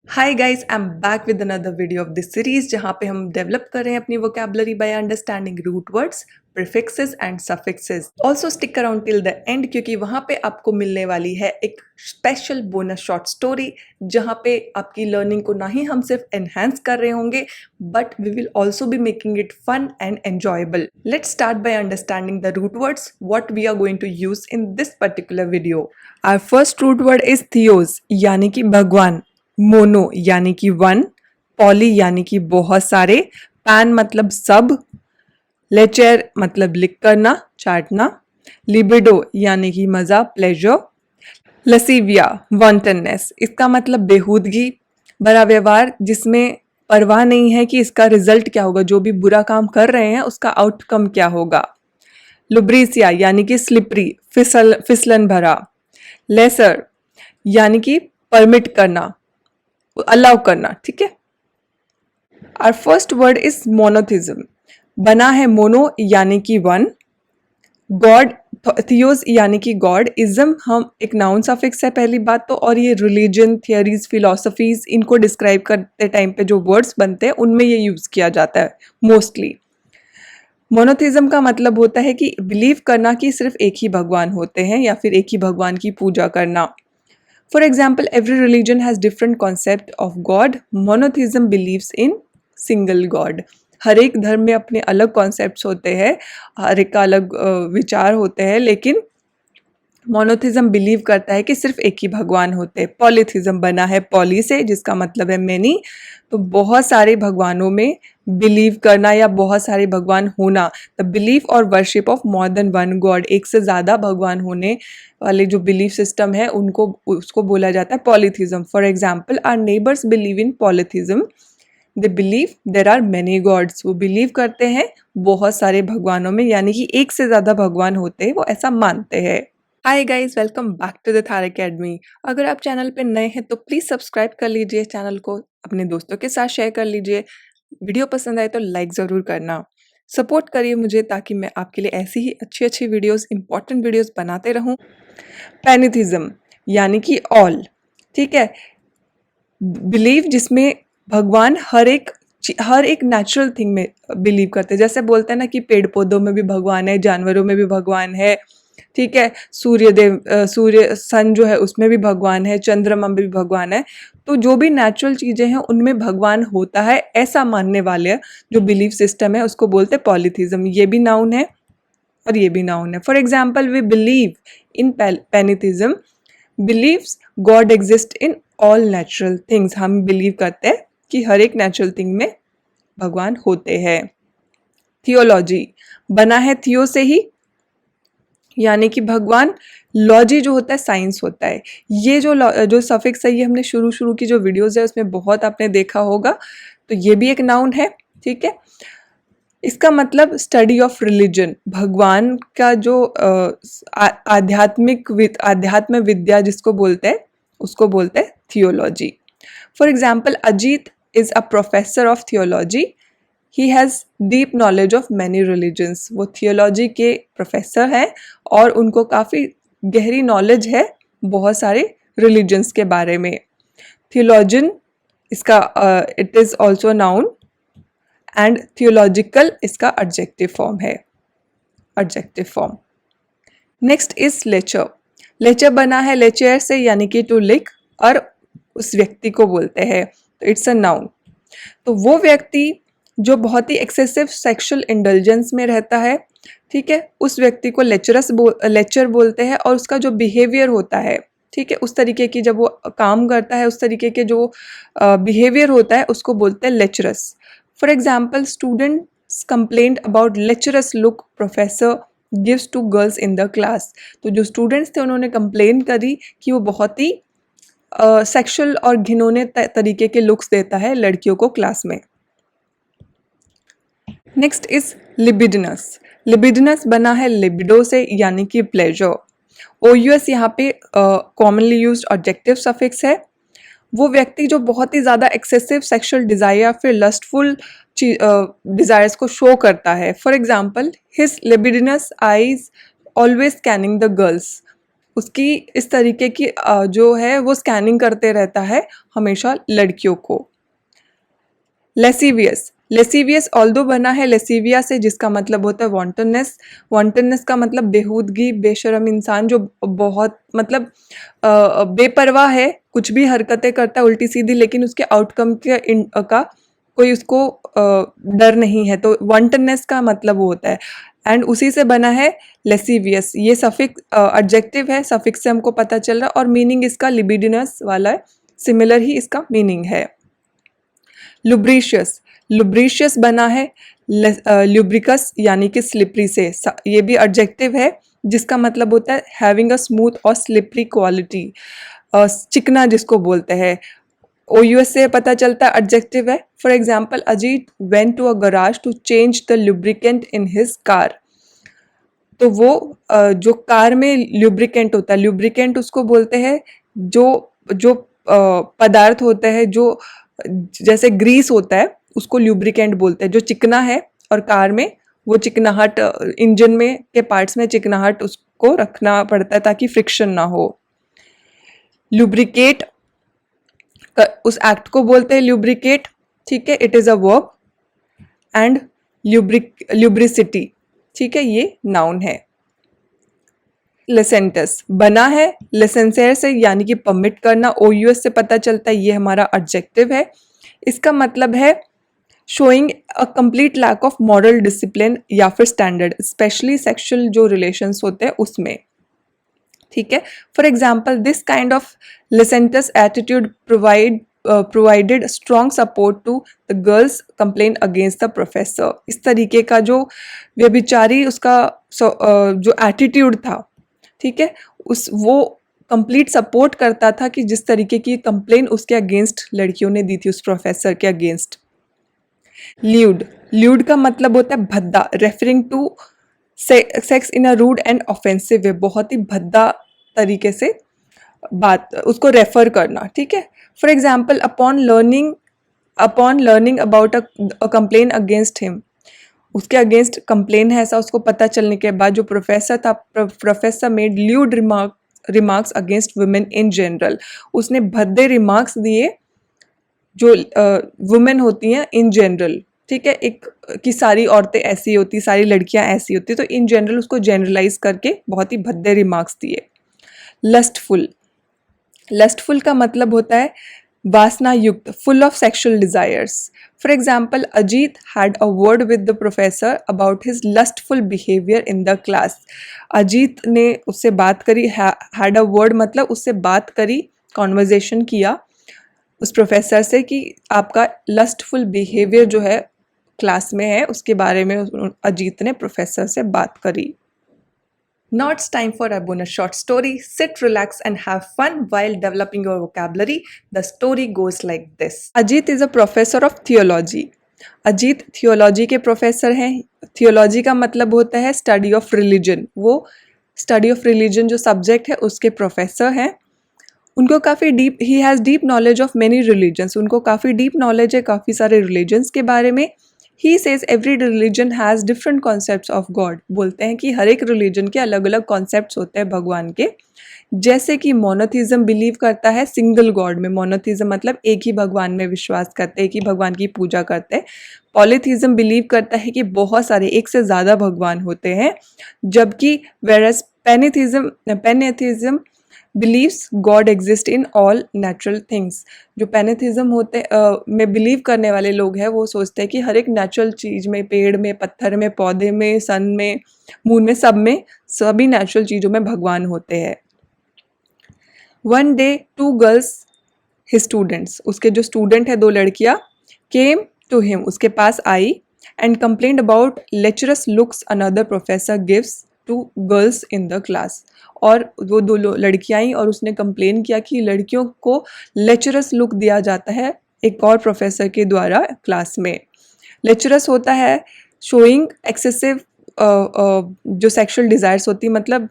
Hi guys, I am back with another video of this series जहाँ पे हम develop कर रहे हैं अपनी vocabulary by understanding root words, prefixes and suffixes. Also stick around till the end क्योंकि वहाँ पे आपको मिलने वाली है एक स्पेशल बोनस शॉर्ट स्टोरी जहाँ पे आपकी लर्निंग को ना ही हम सिर्फ एनहांस कर रहे होंगे but we will also be making it fun and enjoyable. Let's start by understanding the root words what we are going to use in this particular video. Our first root word is theos यानी कि भगवान, mono यानी कि one, poly यानी कि बहुत सारे, pan मतलब सब, लेचर मतलब लिख करना, चाटना, लिबिडो यानी कि मजा, प्लेजर, लसीविया वॉन्टननेस इसका मतलब बेहूदगी, बड़ा व्यवहार जिसमें परवाह नहीं है कि इसका रिजल्ट क्या होगा, जो भी बुरा काम कर रहे हैं उसका आउटकम क्या होगा। लुब्रिसिया यानी कि स्लिपरी, फिसलन भरा, लेसर यानी कि परमिट करना, अलाउ करना, ठीक है। Our first word is monotheism, बना है मोनो यानी कि वन, गॉड, थियोस यानी कि गॉड, इज्म हम एक नाउन सफिक्स है पहली बात तो, और ये रिलीजन, थियरीज, फिलोसफीज इनको डिस्क्राइब करते टाइम पे जो वर्ड्स बनते हैं उनमें ये यूज किया जाता है मोस्टली। मोनोथिज्म का मतलब होता है कि बिलीव करना कि सिर्फ एक ही भगवान होते हैं या फिर एक ही भगवान की पूजा करना। For example, every religion has different concept of God. Monotheism believes in single God. हर एक धर्म में अपने अलग कॉन्सेप्ट्स होते हैं, हर एक का अलग विचार होते हैं, लेकिन मोनोथिज्म बिलीव करता है कि सिर्फ एक ही भगवान होते हैं। पॉलीथिज्म बना है पॉली से जिसका मतलब है मैनी, तो बहुत सारे भगवानों में बिलीव करना या बहुत सारे भगवान होना, द बिलीफ और worship of more than one God, एक से ज़्यादा भगवान होने वाले जो बिलीफ सिस्टम है उनको उसको बोला जाता है polytheism. For example our neighbours believe in polytheism, they believe there are many gods, वो बिलीव करते हैं बहुत सारे भगवानों में यानी कि एक से ज़्यादा भगवान होते हैं, वो ऐसा मानते हैं। Hi guys, welcome back to the Thar academy. अगर आप चैनल पे नए हैं तो प्लीज़ सब्सक्राइब कर लीजिए चैनल को, अपने दोस्तों के साथ शेयर कर लीजिए, वीडियो पसंद आए तो लाइक ज़रूर करना, सपोर्ट करिए मुझे ताकि मैं आपके लिए ऐसी ही अच्छी अच्छी वीडियोस, इंपॉर्टेंट वीडियोस बनाते रहूं। पैनिथिज्म यानी कि ऑल, ठीक है, बिलीव जिसमें भगवान हर एक नेचुरल थिंग में बिलीव करते हैं। जैसे बोलते हैं ना कि पेड़ पौधों में भी भगवान है, जानवरों में भी भगवान है, ठीक है, सूर्य सन जो है उसमें भी भगवान है, चंद्रमा में भी भगवान है। तो जो भी नेचुरल चीज़ें हैं उनमें भगवान होता है ऐसा मानने वाले जो बिलीफ सिस्टम है उसको बोलते हैं पॉलीथिज्म। ये भी नाउन है और ये भी नाउन है। For example we believe in pantheism, believes God exist in all natural things, हम बिलीव करते हैं कि हर एक नेचुरल थिंग में भगवान होते हैं। थियोलॉजी बना है थियो से ही यानी कि भगवान, लॉजी जो होता है साइंस होता है। ये जो सफिक्स है ये हमने शुरू की जो वीडियोस है उसमें बहुत आपने देखा होगा, तो ये भी एक नाउन है, ठीक है। इसका मतलब स्टडी ऑफ रिलीजन, भगवान का जो आध्यात्म विद्या जिसको बोलते हैं उसको बोलते हैं theology. For example Ajit is a professor of theology, he has deep knowledge of many religions, वो थियोलॉजी के प्रोफेसर हैं और उनको काफ़ी गहरी नॉलेज है बहुत सारे रिलीजन्स के बारे में। थियोलॉजियन इसका it is also noun and theological इसका एडजेक्टिव फॉर्म है, एडजेक्टिव फॉर्म। नेक्स्ट इज लेचर, लेचर बना है लेचर से यानी कि टू लिख, और उस व्यक्ति को बोलते हैं तो इट्स अ नाउन। तो वो व्यक्ति जो बहुत ही एक्सेसिव सेक्सुअल इंडल्जेंस में रहता है, ठीक है, उस व्यक्ति को लेचर बोलते हैं, और उसका जो बिहेवियर होता है, ठीक है, उस तरीके की जब वो काम करता है उस तरीके के जो बिहेवियर होता है उसको बोलते हैं lecherous. For example students complaint about lecherous look professor gives to girls in the class, तो जो स्टूडेंट्स थे उन्होंने कंप्लेन करी कि वो बहुत ही सेक्सुअल और घिनौने तरीके के लुक्स देता है लड़कियों को क्लास में। नेक्स्ट इज लिबिडिनस, लिबिडिनस बना है लिबिडो से यानी कि प्लेजर। ओयूएस यहाँ पे कॉमनली यूज्ड ऑब्जेक्टिव सफिक्स है। वो व्यक्ति जो बहुत ही ज़्यादा एक्सेसिव सेक्सुअल डिज़ायर या फिर लस्टफुल डिज़ायर्स को शो करता है। For example his libidinous eyes always scanning the girls, उसकी इस तरीके की जो है वो स्कैनिंग करते रहता है हमेशा लड़कियों को। लेसीवियस, लेसीवियस ऑल्दो बना है लेसीविया से, जिसका मतलब होता है वॉन्टननेस। वॉन्टननेस का मतलब बेहूदगी, बेशर्म इंसान जो बहुत मतलब बेपरवाह है, कुछ भी हरकतें करता है उल्टी सीधी, लेकिन उसके आउटकम का कोई उसको डर नहीं है, तो वॉन्टननेस का मतलब वो होता है। एंड उसी से बना है लेसीवियस। ये सफिक्स एडजेक्टिव है, सफिक्स से हमको पता चल रहा है, और मीनिंग इसका लिबिडिनस वाला है, सिमिलर ही इसका मीनिंग है। लुब्रिशियस, लुब्रिशियस बना है ल्यूब्रिकस यानी कि स्लिपरी से, ये भी एडजेक्टिव है जिसका मतलब होता है हैविंग अ स्मूथ और स्लिपरी क्वालिटी, चिकना जिसको बोलते हैं। OUS से पता चलता है एडजेक्टिव है। For example, Ajit went to a garage to change the lubricant in his car. तो वो जो कार में ल्यूब्रिकेंट होता है, ल्यूब्रिकेंट उसको बोलते हैं जो जो पदार्थ होता है जो जैसे ग्रीस होता है उसको ल्यूब्रिकेंट बोलते हैं, जो चिकना है, और कार में वो चिकनाहट, इंजन में के पार्ट्स में चिकनाहट उसको रखना पड़ता है ताकि फ्रिक्शन ना हो। लुब्रिकेट उस एक्ट को बोलते हैं ल्यूब्रिकेट, ठीक है, it is a verb. And lubricity, ठीक है, ये नाउन है। लेसेंटस बना है लेसेंसेर से यानी कि परमिट करना, OUS से पता चलता है, ये हमारा एडजेक्टिव है। इसका मतलब है showing a complete lack of moral discipline या फिर स्टैंडर्ड, स्पेशली सेक्सुअल जो रिलेशंस होते हैं उसमें, ठीक है। For example, this kind of licentious attitude provided strong support to the girls complain against the professor. इस तरीके का जो व्यभिचारी उसका जो एटीट्यूड था, ठीक है, वो कंप्लीट सपोर्ट करता था कि जिस तरीके की कंप्लेन उसके अगेंस्ट लड़कियों ने दी थी उस प्रोफेसर के अगेंस्ट। ल्यूड, ल्यूड का मतलब होता है भद्दा, referring to sex in a rude and offensive way, बहुत ही भद्दा तरीके से बात उसको रेफर करना, ठीक है। For example, upon learning about a complain against him, उसके अगेंस्ट कंप्लेन है ऐसा उसको पता चलने के बाद जो प्रोफेसर था, professor made lewd remarks against women in general, उसने भद्दे रिमार्क्स दिए जो वुमेन होती हैं इन जनरल, ठीक है, एक कि सारी औरतें ऐसी होती, सारी लड़कियां ऐसी होती, तो इन जनरल उसको जनरलाइज करके बहुत ही भद्दे रिमार्क्स दिए। लस्टफुल, लस्टफुल का मतलब होता है वासना युक्त, full of sexual desires. For example, Ajit had a word with the professor about his lustful behaviour in the class. Ajit ने उससे बात करी, हैड अ वर्ड मतलब उससे बात करी, कॉन्वर्जेशन किया उस प्रोफेसर से कि आपका लस्टफुल बिहेवियर जो है क्लास में है उसके बारे में अजीत ने प्रोफेसर से बात करी। Now it's time for a bonus short story. Sit, relax and have fun while developing your vocabulary. The story goes like this. Ajit is a professor of theology. Ajit theology के प्रोफेसर हैं। Theology का मतलब होता है study of religion. वो study of religion जो subject है उसके प्रोफेसर हैं। उनको काफ़ी deep, he has deep knowledge of many religions, उनको काफ़ी डीप नॉलेज है काफ़ी सारे रिलीजन्स के बारे में। He says every religion has different concepts of God, बोलते हैं कि हर एक रिलीजन के अलग अलग कॉन्सेप्ट्स होते हैं भगवान के। जैसे कि मोनोथिज्म बिलीव करता है सिंगल गॉड में, मोनोथिज्म मतलब एक ही भगवान में विश्वास करते हैं, एक ही भगवान की पूजा करते हैं। पॉलीथिज्म बिलीव करता है कि बहुत सारे, एक से ज़्यादा भगवान होते हैं। जबकि whereas pantheism believes God exist in all natural things. जो पैनेथिज्म होते में बिलीव करने वाले लोग हैं वो सोचते हैं कि हर एक नेचुरल चीज़ में, पेड़ में, पत्थर में, पौधे में, सन में, मून में, सब में, सभी नेचुरल चीज़ों में भगवान होते हैं। One day two girls his students, उसके जो स्टूडेंट है दो लड़कियां, केम टू हिम, उसके पास आई, and complained about lecherous looks another professor gives to girls in the class. और वो दो लड़कियां आई और उसने कंप्लेन किया कि लड़कियों को लेक्चरस लुक दिया जाता है एक और प्रोफेसर के द्वारा क्लास में। लेक्चरस होता है शोइंग एक्सेसिव जो सेक्सुअल डिज़ायर्स होती, मतलब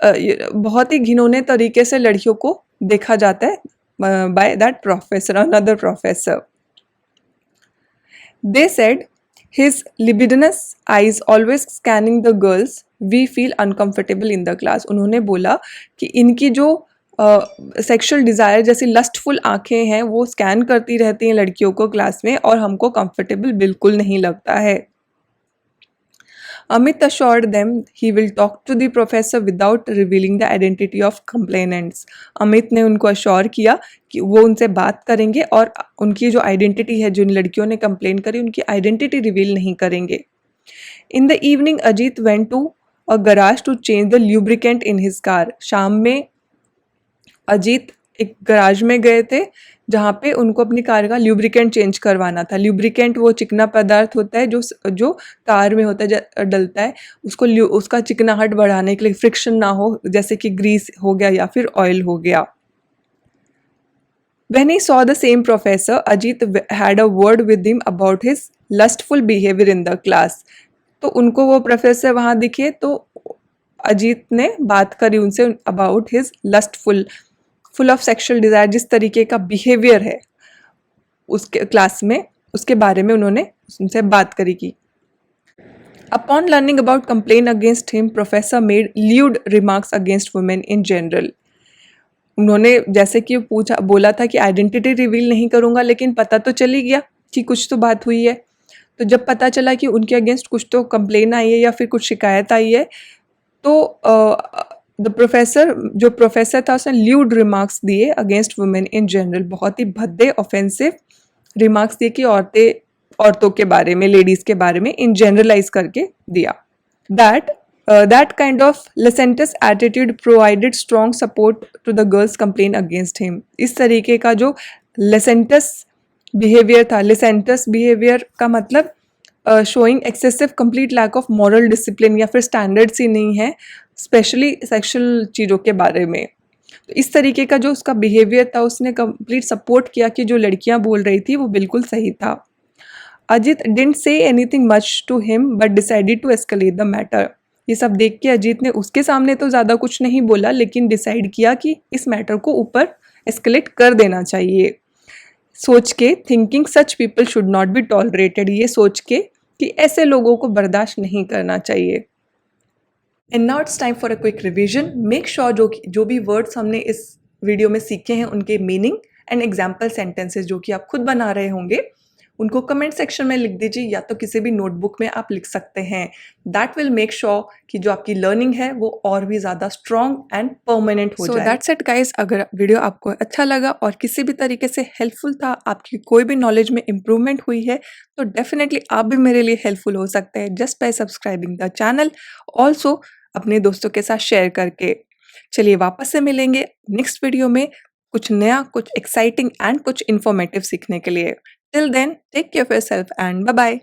बहुत ही घिनौने तरीके से लड़कियों को देखा जाता है by that professor, another professor. They said His libidinous eyes always scanning the girls. We feel uncomfortable in the class. उन्होंने बोला कि इनकी जो सेक्सुअल डिज़ायर जैसी लस्टफुल आंखें हैं वो स्कैन करती रहती हैं लड़कियों को क्लास में और हमको कंफर्टेबल बिल्कुल नहीं लगता है. Amit assured them he will talk to the professor without revealing the identity of complainants. Amit ने उनको अश्योर किया कि वो उनसे बात करेंगे और उनकी जो आइडेंटिटी है, जिन लड़कियों ने कंप्लेन करी, उनकी आइडेंटिटी रिवील नहीं करेंगे. In the evening, Ajit went to a garage to change the lubricant in his car. शाम में अजीत एक गराज में गए थे जहाँ पे उनको अपनी कार का ल्यूब्रिकेंट चेंज करवाना था. ल्यूब्रिकेंट वो चिकना पदार्थ होता है जो कार में होता है, डलता है, उसको उसका चिकनाहट बढ़ाने के लिए, फ्रिक्शन ना हो, जैसे कि ग्रीस हो गया या फिर ऑयल हो गया. When he saw the same professor, Ajit had a word with him about his lustful behavior in the class. तो उनको वो प्रोफेसर वहाँ दिखे तो अजीत ने बात करी उनसे about his lustful, full of sexual desire, जिस तरीके का बिहेवियर है उसके क्लास में, उसके बारे में उन्होंने उनसे बात करी की. Upon learning about complain against him, professor made lewd remarks against women in general. उन्होंने जैसे कि बोला था कि आइडेंटिटी रिवील नहीं करूँगा, लेकिन पता तो चल ही गया कि कुछ तो बात हुई है. तो जब पता चला कि उनके अगेंस्ट कुछ तो कंप्लेन आई है या फिर कुछ शिकायत आई है, तो जो प्रोफेसर था उसने ल्यूड रिमार्क्स दिए अगेंस्ट वुमेन इन जनरल. बहुत ही भद्दे ऑफेंसिव रिमार्क्स दिए कि औरतों के बारे में, लेडीज़ के बारे में इन जनरलाइज करके दिया. That kind of licentious attitude provided strong support to the girls' complaint against him. इस तरीके का जो licentious behavior था, licentious behavior का मतलब showing excessive complete lack of moral discipline या फिर standards ही नहीं है, स्पेशली सेक्सुअल चीज़ों के बारे में. तो इस तरीके का जो उसका बिहेवियर था, उसने कंप्लीट सपोर्ट किया कि जो लड़कियां बोल रही थी वो बिल्कुल सही था. Ajit didn't say anything much to him but decided to escalate the matter. ये सब देख के अजीत ने उसके सामने तो ज़्यादा कुछ नहीं बोला, लेकिन डिसाइड किया कि इस मैटर को ऊपर एस्केलेट कर देना चाहिए. सोच के, thinking such people should not be tolerated, ये सोच के कि ऐसे लोगों को बर्दाश्त नहीं करना चाहिए. And now it's time for a quick revision. Make sure जो भी वर्ड्स हमने इस वीडियो में सीखे हैं उनके मीनिंग एंड एग्जाम्पल सेंटेंसेस जो कि आप खुद बना रहे होंगे, उनको कमेंट सेक्शन में लिख दीजिए या तो किसी भी नोटबुक में आप लिख सकते हैं. दैट विल मेक श्योर कि जो आपकी लर्निंग है वो और भी ज़्यादा स्ट्रॉन्ग एंड परमानेंट हो जाए. So that's it guys. अगर वीडियो आपको अच्छा लगा और किसी भी तरीके से हेल्पफुल था, आपकी कोई भी नॉलेज में इम्प्रूवमेंट हुई है, तो डेफिनेटली आप भी मेरे लिए हेल्पफुल हो सकते हैं just by subscribing the channel, also अपने दोस्तों के साथ शेयर करके. चलिए वापस से मिलेंगे नेक्स्ट वीडियो में कुछ नया, कुछ एक्साइटिंग एंड कुछ इन्फॉर्मेटिव सीखने के लिए. Till then, take care of yourself and bye bye.